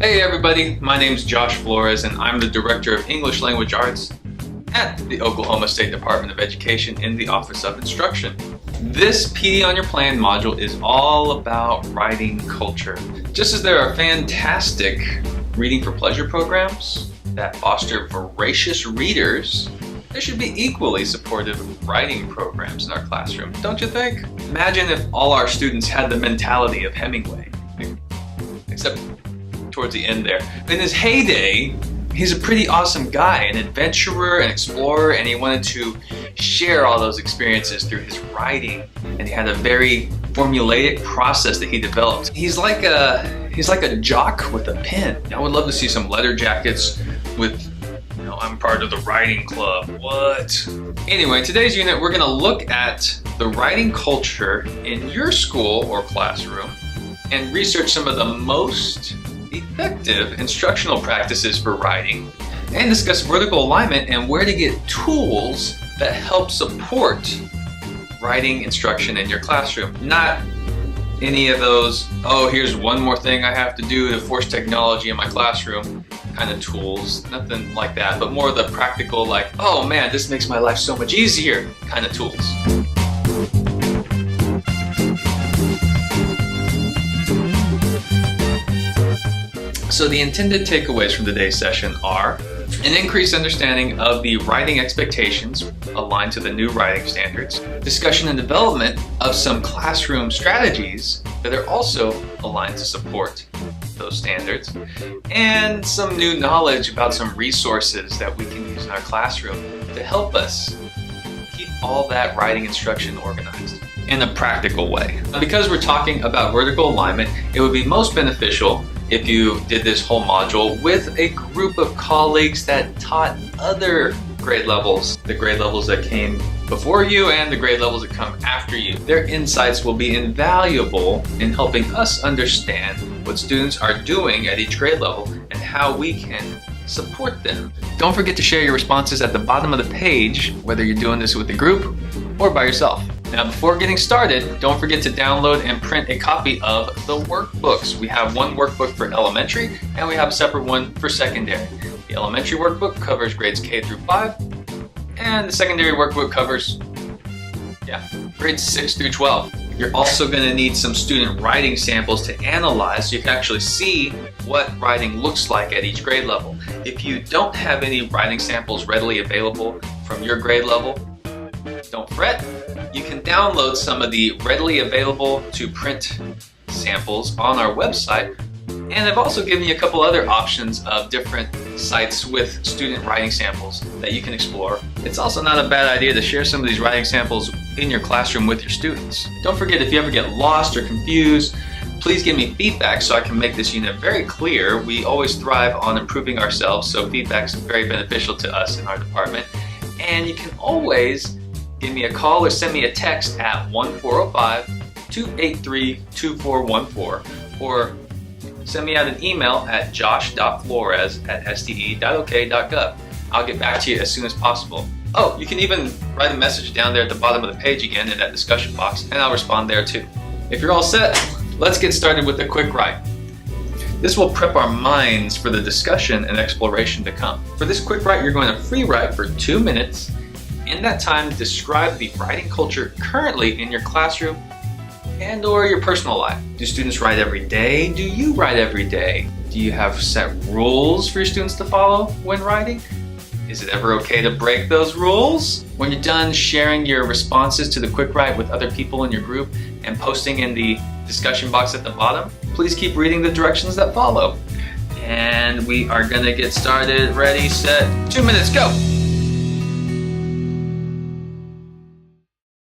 Hey everybody, my name's Josh Flores and I'm the Director of English Language Arts at the Oklahoma State Department of Education in the Office of Instruction. This PD on Your Plan module is all about writing culture. Just as there are fantastic reading for pleasure programs that foster voracious readers, there should be equally supportive writing programs in our classroom, don't you think? Imagine if all our students had the mentality of Hemingway, except towards the end there. In his heyday, he's a pretty awesome guy, an adventurer, an explorer, and he wanted to share all those experiences through his writing, and he had a very formulaic process that he developed. He's like a jock with a pen. I would love to see some leather jackets with, I'm part of the writing club. What? Anyway, in today's unit, we're gonna look at the writing culture in your school or classroom and research some of the most effective instructional practices for writing and discuss vertical alignment and where to get tools that help support writing instruction in your classroom. Not any of those, oh, here's one more thing I have to do to force technology in my classroom kind of tools. Nothing like that, but more the practical, like, oh man, this makes my life so much easier kind of tools. So the intended takeaways from today's session are an increased understanding of the writing expectations aligned to the new writing standards, discussion and development of some classroom strategies that are also aligned to support those standards, and some new knowledge about some resources that we can use in our classroom to help us keep all that writing instruction organized in a practical way. Because we're talking about vertical alignment, it would be most beneficial if you did this whole module with a group of colleagues that taught other grade levels, the grade levels that came before you and the grade levels that come after you. Their insights will be invaluable in helping us understand what students are doing at each grade level and how we can support them. Don't forget to share your responses at the bottom of the page, whether you're doing this with a group or by yourself. Now, before getting started, don't forget to download and print a copy of the workbooks. We have one workbook for elementary, and we have a separate one for secondary. The elementary workbook covers grades K through 5, and the secondary workbook covers, grades 6 through 12. You're also going to need some student writing samples to analyze so you can actually see what writing looks like at each grade level. If you don't have any writing samples readily available from your grade level, don't fret. You can download some of the readily available to print samples on our website, and I've also given you a couple other options of different sites with student writing samples that you can explore. It's also not a bad idea to share some of these writing samples in your classroom with your students. Don't forget, if you ever get lost or confused, please give me feedback so I can make this unit very clear. We always thrive on improving ourselves, so feedback is very beneficial to us in our department. And you can always give me a call or send me a text at 1-405-283-2414, or send me out an email at josh.flores@ste.ok.gov. I'll get back to you as soon as possible. Oh, you can even write a message down there at the bottom of the page again in that discussion box, and I'll respond there too. If you're all set, let's get started with the quick write. This will prep our minds for the discussion and exploration to come. For this quick write, you're going to free write for 2 minutes. In that time, describe the writing culture currently in your classroom and or your personal life. Do students write every day? Do you write every day? Do you have set rules for your students to follow when writing? Is it ever okay to break those rules? When you're done sharing your responses to the quick write with other people in your group and posting in the discussion box at the bottom, please keep reading the directions that follow. And we are gonna get started. Ready, set, 2 minutes, go!